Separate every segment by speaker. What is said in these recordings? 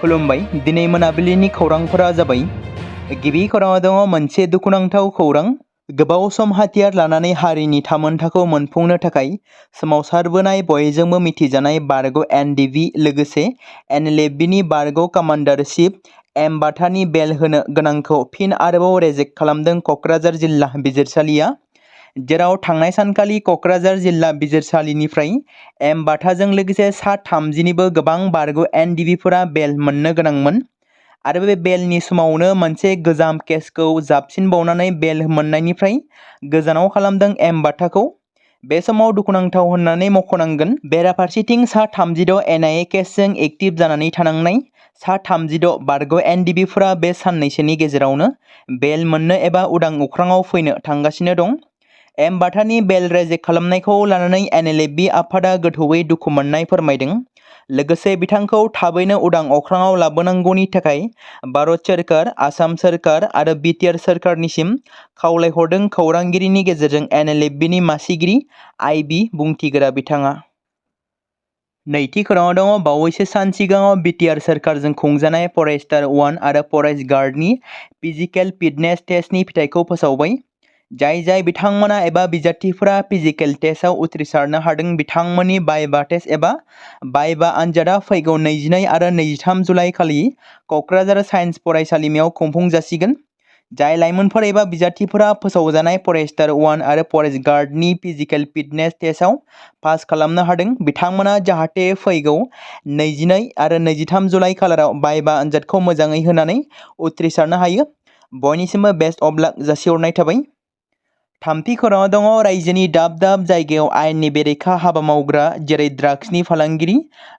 Speaker 1: खुलुमबाय दिनै मोनाबिलिनि खौरांफोरा जाबाय गिबि खौराङाव दङ मोनसे दुखुनांथाव खौरां गोबाव सम हाथियार लानानै हारिनि थामोनथाखौ मोनफुंनो थाखाय सोमावसारबोनाय बयजोंबो मिथिजानाय बारग' एनडिभि लोगोसे एनएलएफबिनि बारग' कमान्डारशिप एम बाथानि बेल होनो गोनांखौ फिन आरोबाव रेजेक्ट खालामदों क'क्राझार जिल्ला बिजिरसालिया जेराव थांनाय सानखालि क'क्राझार जिल्ला बिजिरसालिनिफ्राय एम बाथाजों लोगोसे सा 30निबो गोबां बारग' एनडिभिफोरा बेल मोननो गोनांमोन आरो बे बेलनि समावनो मोनसे गोजाम केसखौ जाबसिनबावनानै बेल मोननायनिफ्राय गोजानाव खालामदों एम बाथाखौ बे समाव दुखुनांथाव होननानै मख'नांगोन। बेराफारसेथिं सा 36 एनआईए केसजों एक्टिभ जानानै थानांनाय सा 36 बारग' एनडिभिफोरा बे साननैसोनि गेजेरावनो बेल मोननो एबा उदां अख्राङाव फैनो थांगासिनो दं। एम बाथानि बेल रेजेक्ट खालामनायखौ लानानै एनएलएफबि आफादा गोथौयै दुखु मोननाय फोरमायदों। लोगोसे बिथांखौ थाबैनो उदां अख्राङाव लाबोनांगौनि थाखाय भारत सोरखार, आसाम सोरखार आरो बिटिआर सोरखारनिसिम खावलायहरदों खौरांगिरिनि गेजेरजों एनएलएफबिनि मासिगिरि आइबि बुंथिगोरा बिथाङा। नैथि खौराङाव दङ बावैसो सान सिगाङाव बिटिआर सोरखारजों खुंजानाय फरेस्टार 1 आरो फरेस्ट गार्डनि फिजिकेल फिटनेस टेस्टनि फिथाइखौ फोसावबाय। जाय बिथांमोना एबा बिजाथिफोरा फिजिकेल टेस्टआव उथ्रिसारनो हादों बिथांमोननि बाइबा टेस्ट एबा बाइबा आनजादा फैगौ 22 आरो 23 जुलाइ खालि क'क्राझार साइन्स फरायसालिमायाव खुंफुंजासिगोन। जाय लाइमोनफोर एबा बिजाथिफोरा फोसावजानाय फरेस्टार 1 आरो फरेस्ट गार्डनि फिजिकेल फिटनेस टेस्टआव पास खालामनो हादों बिथांमोना जाहाथे फैगौ 22 आरो 23 जुलाइ खालाराव बाइबा आनजादखौ मोजाङै होनानै उथ्रिसारनो हायो। बयनिसिमबो बेस्ट अफ लाक जासिहरनाय थाबाय। थामथि खौराङाव दङ रायजोनि दाब दाब जायगायाव आयेननि बेरेखा हाबा मावग्रा जेरै ड्राग्सनि फालांगिरि,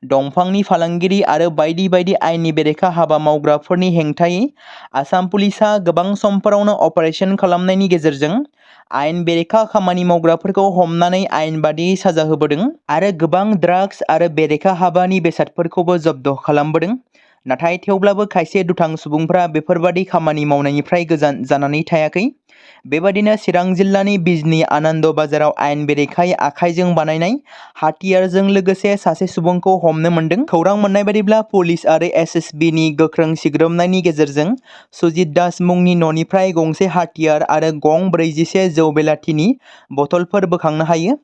Speaker 1: दंफांनि फालांगिरि आरो बायदि बायदि आयेननि बेरेखा हाबा मावग्राफोरनि हेंथायै आसाम पुलिसआ गोबां समफोरावनो अपारेशन खालामनायनि गेजेरजों आयेन बेरेखा खामानि मावग्राफोरखौ हमनानै आयेन बादियै साजा होबोदों आरो गोबां ड्राग्स आरो बेरेखा हाबानि बेसादफोरखौबो जब्द खालामबोदों। नाथाय थेवब्लाबो खायसे दुथां सुबुंफ्रा बेफोरबादि खामानि मावनायनिफ्राय गोजान जानानै थायाखै। बेबादिनो चिरां जिल्लानि बिजनी आनन्द बाजाराव आयेन बेरेखायै आखाइजों बानायनाय हाथियारजों लोगोसे सासे सुबुंखौ हमनो मोन्दों। खौरां मोननाय बादिब्ला पुलिस आरो एसएसबिनि गोख्रों सिग्रोमनायनि गेजेरजों सुजित दास मुंनि न'निफ्राय गंसे हाथियार आरो गं 41 जौ बेलाथिनि बथलफोर बोखांनो हायो।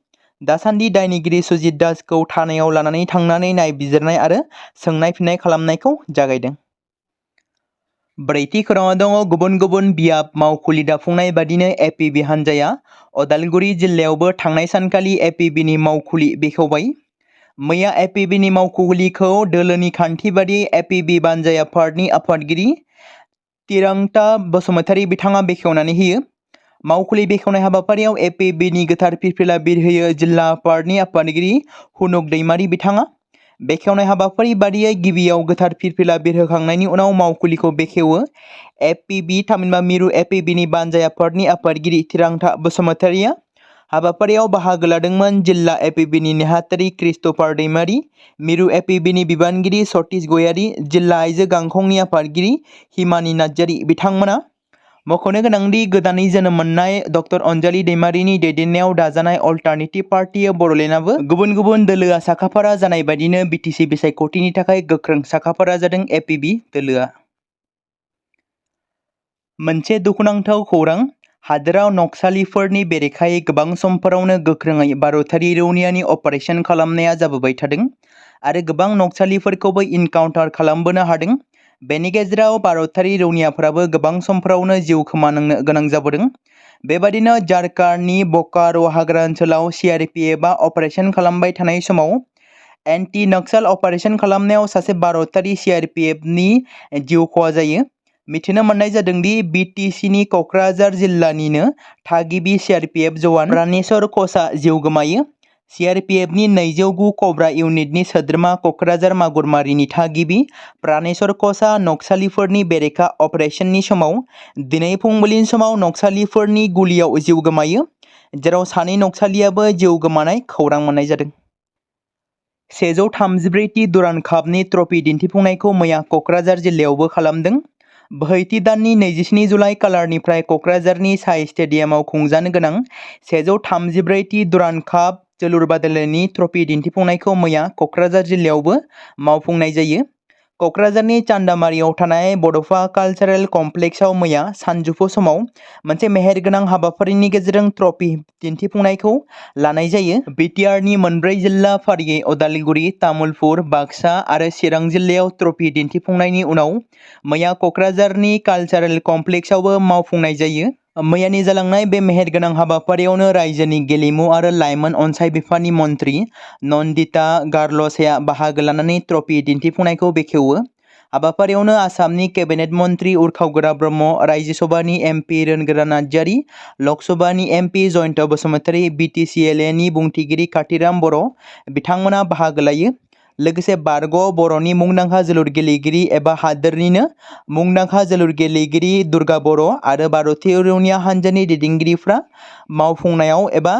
Speaker 1: दासान्दि दायनिगिरि सुजित दासखौ थानायाव लानानै थांनानै नायबिजिरनाय आरो सोंनाय फिन्नाय खालामनायखौ जागायदों। ब्रैथि खौराङाव दङ गुबुन गुबुन बियाब मावखुलि दाफुंनाय बादिनो एपिबि हान्जाया अदालगुरि जिल्लायावबो थांनाय सानखालि एपिबिनि मावखुलि बेखेवबाय। मैया एपिबिनि मावखुलिखौ दोलोनि खान्थि बादियै एपिबि बानजाय आफादनि आफादगिरि तिरांता बसुमतारी बिथाङा बेखेवनानै होयो। मावखुलि बेखेवनाय हाबाफारियाव एपिबिनि गोथार फिरफिला बिरहोयो जिल्ला आफादनि आफादगिरि हुनुक दैमारी बिथाङा। बेखेवनाय हाबाफारि बादियै गिबियाव गोथार फिरफिला बिरहोखांनायनि उनाव मावखुलिखौ बेखेवो। एपिबि थामहिनबा मिरु एपिबिनि बानजाय आफादनि आफादगिरि तिरांता बसुमतारीया हाबाफारियाव बाहागो लादोंमोन। जिल्ला एपिबिनि नेहाथारि क्रिस्टफार दैमारी, मिरु एपिबिनि बिबानगिरि सतीश गयारी, जिल्ला आइजो गांखंनि आफादगिरि हिमानी नार्जारी बिथांमोना। मख'नो गोनांदि गोदानै जोनोम मोननाय डक्टर अनजालि दैमारीनि दैदेननायाव दाजानाय अल्टारनेटिभ पार्टी बड'लेण्डआबो गुबुन गुबुन दोलोआ साखाफारा जानाय बायदिनो बिटिसि बिसायख'थिनि थाखाय गोख्रों साखाफारा जादों एपिबि दोलोआ। मोनसे दुखुनांथाव खौरां हादोराव नक्सालिफोरनि बेरेखायै गोबां समफोरावनो गोख्रोङै भारतारि रौनियानि अपारेशन खालामनाया जाबोबाय थादों आरो गोबां नक्सालिफोरखौबो इनकाउन्टार खालामबोनो हादों। बेनि गेजेराव भारतारि रौनियाफोराबो गोबां समफोरावनो जिउ खोमानांनो गोनां जाबोदों। बेबादिनो झारखंडनि बोकारो हाग्रा ओनसोलाव सिआरपिएफआ अपारेशन खालामबाय थानाय समाव एन्टि नक्सल अपारेशन खालामनायाव सासे भारतारि सिआरपिएफनि जिउ खहा जायो। मिथिनो मोननाय जादोंदि बिटिसिनि क'क्राझार जिल्लानिनो थागिबि सिआरपिएफ जवान प्राणेश्वर क'सआ जिउ गोमायो। सिआरपिएफनि 209 कब्रा इउनिटनि सोद्रोमा क'क्राझार मागुरमारिनि थागिबि प्राणेश्वर क'सआ नक्सालिफोरनि बेरेखा अपारेशननि समाव दिनै फुंबिलिनि समाव नक्सालिफोरनि गुलियाव जिउ गोमायो, जेराव सानै नक्सालियाबो जिउ गोमानाय खौरां मोननाय जादों। 134थि दुरान्ड कापनि ट्रफी दिन्थिफुंनायखौ मैया क'क्राझार जिल्लायावबो खालामदों। बोहैथि दाननि 27 जुलाइ खालारनिफ्राय क'क्राझारनि साइ स्टेडियामाव खुंजानो गोनां 134थि दुरान्ड काप जोलुर बादायलायनायनि ट्रफी दिन्थिफुंनायखौ मैया क'क्राझार जिल्लायावबो मावफुंनाय जायो। क'क्राझारनि चान्दामारियाव थानाय बड'फा कालचारेल कमप्लेक्सआव मैया सानजौफु समाव मोनसे मेहेरगोनां हाबाफारिनि गेजेरजों ट्रफी दिन्थिफुंनायखौ लानाय जायो। बिटिआरनि मोनब्रै जिल्ला फारियै उदालगुरि, तामुलपुर, बाक्सा आरो चिरां जिल्लायाव ट्रफी दिन्थिफुंनायनि उनाव मैया क'क्राझारनि कालचारेल कमप्लेक्सआवबो मावफुंनाय जायो। मैयानि जालांनाय बे मेहेरगोनां हाबाफारियावनो रायजोनि गेलेमु आरो लाइमोन अनसाय बिफाननि मन्थ्रि नन्दिता गार्लसेआ बाहागो लानानै ट्रफी दिन्थिफुंनायखौ बेखेवो। हाबाफारियावनो आसामनि केबिनेट मन्थ्रि उर्खावगोरा ब्रह्म, राज्योसभानि एमपि रोनगोरा नार्जारि, लकसभानि एमपि जयन्त बसुमतारी, बिटिसिएलएनि बुंथिगिरि कातिराम बर' बिथांमोना बाहागो लायो। लोगोसे बारग'आव बर'नि मुंदांखा जोलुर गेलेगिरि एबा हादोरनिनो मुंदांखा जोलुर गेलेगिरि दुर्गा बर' आरो भारतीय रौनिया हान्जानि दैदेनगिरिफ्रा मावफुंनायाव एबा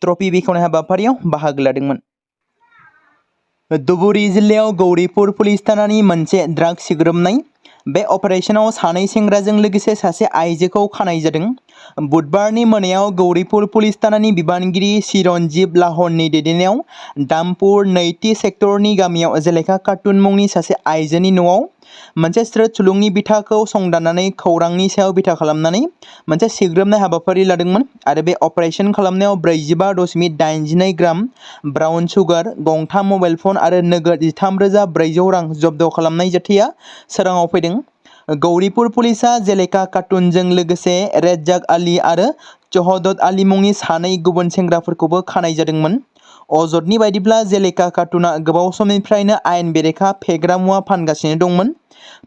Speaker 1: ट्रफी बेखेवनाय हाबाफारियाव बाहागो लादोंमोन। धुबुरी जिल्लायाव गौरीपुर पुलिस थानानि मोनसे ड्राग्स सिग्रोमनाय। बे अपारेशनाव सानै सेंग्राजों लोगोसे सासे आइजोखौ खानाय जादों। बुधबारनि मोनायाव गौरीपुर पुलिस थानानि बिबानगिरि चिरन्जीब लाहरनि दैदेननायाव दामपुर नैथि सेक्टरनि गामियाव जेलेखा खातुन मुंनि सासे आइजोनि न'आव मोनसे स्रोद सुलुंनि बिथाखौ संदाननानै खौरांनि सायाव बिथा खालामनानै मोनसे सिग्रोमनाय हाबाफारि लादोंमोन आरो बे अपारेशन खालामनायाव 45.82 ग्राम ब्राउन सुगार, गंथाम मबाइल फन आरो नोगोद 13,400 रां जब्द खालामनाय जाथाया सोराङाव फैदों। गौरीपुर पुलिसा जेलेखा खातुनजों लोगोसे रेज्जाक आली आरो शहदत आली मुंनि सानै गुबुन सेंग्राफोरखौबो खानाय जादोंमोन। अजदनि बायदिब्ला जेलेखा खातुना गोबाव समनिफ्रायनो आयेन बेरेखा फेग्रा मुवा फानगासिनो दंमोन।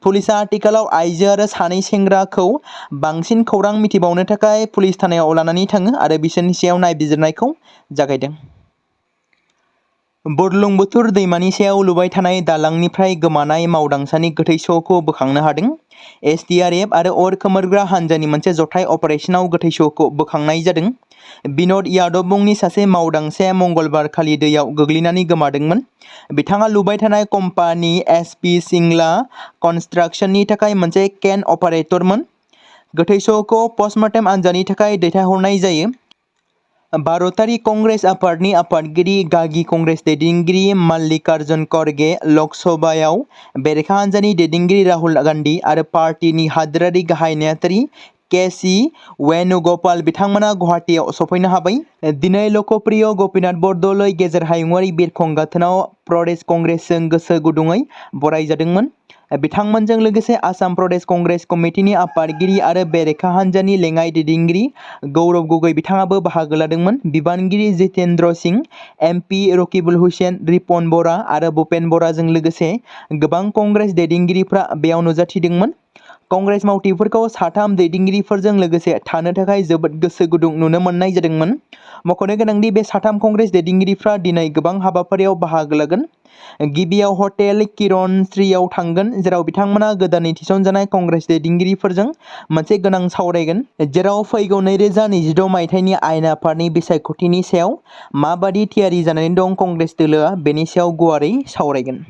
Speaker 1: पुलिसा आथिखालाव आइजो आरो सानै सेंग्राखौ बांसिन खौरां मिथिबावनो थाखाय पुलिस थानायाव लानानै थाङो आरो बिसोरनि सायाव नायबिजिरनायखौ जागायदों। बुरलुंबुथुर दैमानि सायाव लुबाय थानाय दालांनिफ्राय गोमानाय मावदांसानि गोथै सह'खौ बोखांनो हादों। एसडीआरएफ आरो अर खोमोरग्रा हान्जानि मोनसे जथाय अपारेशनाव गोथै सह'खौ बोखांनाय जादों। बिन'द यादव मुंनि सासे मावदांसाया मंगलबार खालि दैयाव गोग्लैनानै गोमादोंमोन। बिथाङा लुबाय थानाय कम्पानि एसपी सिंला कन्स्ट्राक्शननि थाखाय मोनसे केन अपारेटरमोन। गोथै सह'खौ पस्टमर्टेम आनजादनि थाखाय दैथायहरनाय जायो। भारतारि कंग्रेस आफादनि आफादगिरि गागि कंग्रेस दैदेनगिरि मल्लिकार्जुन खड़गे, लकसभायाव बेरेखा हान्जानि दैदेनगिरि राहुल गान्धी आरो पार्टीनि हादोरारि गाहाय नेहाथारि के.सी. वेणुगपाल बिथांमोना गुवाहाटीआव सफैनो हाबाय। दिनै लकप्रिय गपिनाथ बरदलै गेजेर हायुङारि बिरखं गाथोनाव प्रदेश कंग्रेसजों गोसो गुदुङै बरायजादोंमोन। बिथांमोनजों लोगोसे आसाम प्रदेश कंग्रेस कमिटिनि आफादगिरि आरो बेरेखा हान्जानि लेङाइ दैदेनगिरि गौरब गगৈ बिथाङाबो बाहागो लादोंमोन। बिबानगिरि जितेन्द्र सिंह, एमपि रकिबुल हुसैन, रिपन बरा आरो भुपेन बराजों लोगोसे गोबां कंग्रेस दैदेनगिरिफ्रा बेयाव नुजाथिदोंमोन। कंग्रेस मावथिफोरखौ साथाम दैदेनगिरिफोरजों लोगोसे थानो थाखाय जोबोद गोसो गुदुं नुनो मोननाय जादोंमोन। मख'नो गोनांदि बे साथाम कंग्रेस दैदेनगिरिफ्रा दिनै गोबां हाबाफारियाव बाहागो लागोन। गिबियाव हटेल किरणश्रीयाव थांगोन, जेराव बिथांमोना गोदानै थिसनजानाय कंग्रेस दैदेनगिरिफोरजों मोनसे गोनां सावरायगोन, जेराव फैगौ 2026 मायथाइनि आयेन आफादनि बिसायख'थिनि सायाव माबादि थियारि जानानै दं कंग्रेस दोलोआ बेनि सायाव गुवारै सावरायगोन।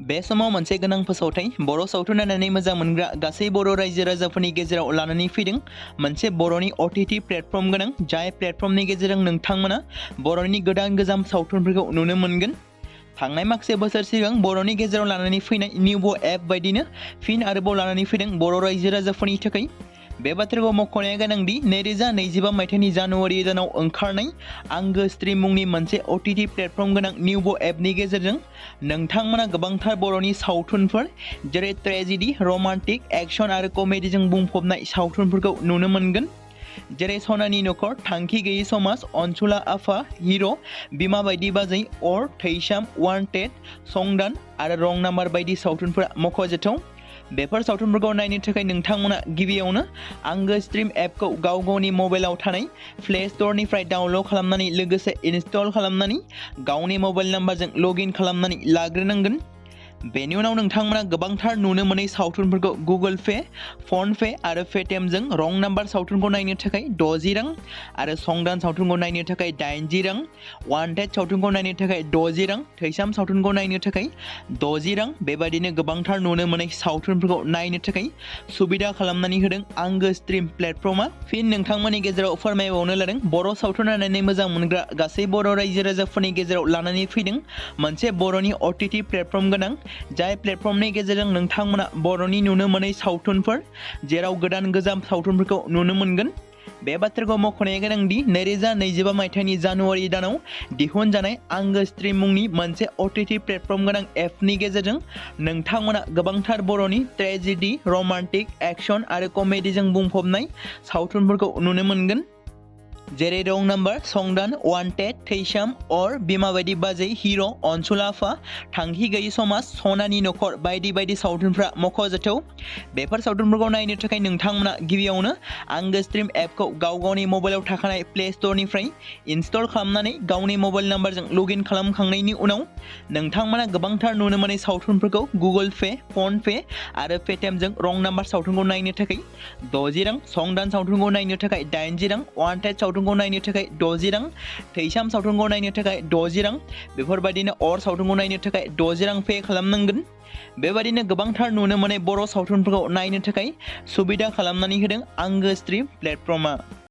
Speaker 1: बे समाव मोनसे गोनां फोसावथाय। बर' सावथुन नायनानै मोजां मोनग्रा गासै बर' रायजो राजाफोरनि गेजेराव लानानै फैदों मोनसे बर'नि OTT प्लेटफर्म गोनां, जाय प्लेटफर्मनि गेजेरजों नोंथांमोना बर'नि गोदान गोजाम सावथुनफोरखौ नुनो मोनगोन। थांनाय माखासे बोसोर सिगां बर'नि गेजेराव लानानै फैनाय निउबो एप बायदिनो फिन आरोबाव लानानै फैदों बर' रायजो राजाफोरनि थाखाय। बे बाथ्राखौ मख'नाया गोनांदि 2025 मायथाइनि जानुवारि दानाव ओंखारनाय आंगो स्ट्रिम मुंनि मोनसे OTT प्लेटफर्म गोनां निउबो एपनि गेजेरजों नोंथांमोना गोबांथार बर'नि सावथुनफोर जेरै ट्रेजेडि, रमान्टिक, एक्शन आरो कमेडिजों बुंफबनाय सावथुनफोरखौ नुनो मोनगोन। जेरै सनानि नखर, थांखि गैयै समाज, अनसुला आफा, हिर', बिमा बायदि बाजै, अर, थैसाम, वान्टेड, संदान आरो रं नाम्बार बायदि सावथुनफोरा मख'जाथाव। बेफोर सावथुनफोरखौ नायनो थाखाय नोंथांमोना गिबियावनो आंगो स्ट्रिम एपखौ गाव गावनि मबाइलाव थानाय प्ले स्ट'रनिफ्राय डाउनल'ड खालामनानै लोगोसे इनस्टल खालामनानै गावनि मबाइल नाम्बारजों लग इन खालामनानै लाग्रोनांगोन। बेनि उनाव नोंथांमोना गोबांथार नुनो मोनै सावथुनफोरखौ गुगोल पे, फन पे आरो पेटिएमजों रं नाम्बार सावथुनखौ नायनो थाखाय 60 रां आरो संदान सावथुनखौ नायनो थाखाय 80 रां, वान्टेड सावथुनखौ नायनो थाखाय 60 रां, थैसाम सावथुनखौ नायनो थाखाय 60 रां बेबादिनो गोबांथार नुनो मोनै सावथुनफोरखौ नायनो थाखाय सुबिदा खालामनानै होदों आंगो स्ट्रिम प्लेटफर्मा। फिन नोंथांमोननि गेजेराव फोरमायबावनो लादों बर' सावथुन नायनानै मोजां मोनग्रा गासै बर' रायजो राजाफोरनि गेजेराव लानानै फैदों मोनसे बर'नि OTT प्लेटफर्म गोनां, जाय प्लेटफर्मनि गेजेरजों नोंथांमोना बर'नि नुनो मोनै सावथुनफोर जेराव गोदान गोजाम सावथुनफोरखौ नुनो मोनगोन। बे बाथ्राखौ मख'नाया गोनांदि 2025 मायथाइनि जानुवारि दानाव दिहुनजानाय आंगो स्ट्रिम मुंनि मोनसे OTT प्लेटफर्म गोनां एपनि गेजेरजों नोंथांमोना गोबांथार बर'नि ट्रेजेडि, रमान्टिक, एक्शन आरो कमेडिजों बुंफबनाय सावथुनफोरखौ नुनो मोनगोन। जेरै रं नाम्बार, संदान, वान्टेड, थैसाम, अर, बिमा बायदि बाजै, हिर', अनसुला आफा, थांखि गैयि समाज, सनानि नखर बायदि बायदि सावथुनफ्रा मख'जाथाव। बेफोर सावथुनफोरखौ नायनो थाखाय नोंथांमोना गिबियावनो आंगो स्ट्रिम एपखौ गावनि मबाइलाव थाखानाय प्ले स्ट'रनिफ्राय इनस्टल खालामनानै गावनि मबाइल नाम्बारजों लगइन खालामखांनायनि उनाव नोंथांमोना गोबांथार नुनो मोनै सावथुनफोरखौ गुगोल पे, फन पे आरो पेटिएमजों रं नाम्बार सावथुनखौ नायनो थाखाय 60 रां, संदान सावथुनखौ नायनो थाखाय 80 रां, वान्टेड सावथुनखौ नायनो थाखाय 60 रां, थैसाम सावथुनखौ नायनो थाखाय 60 रां बेफोरबायदिनो अर सावथुनखौ नायनो थाखाय 60 रां पे खालामनांगोन। बेबायदिनो गोबांथार नुनो मोनै बर' सावथुनफोरखौ नायनो थाखाय सुबिदा खालामनानै होदों आंगो स्ट्रिम प्लेटफर्मा।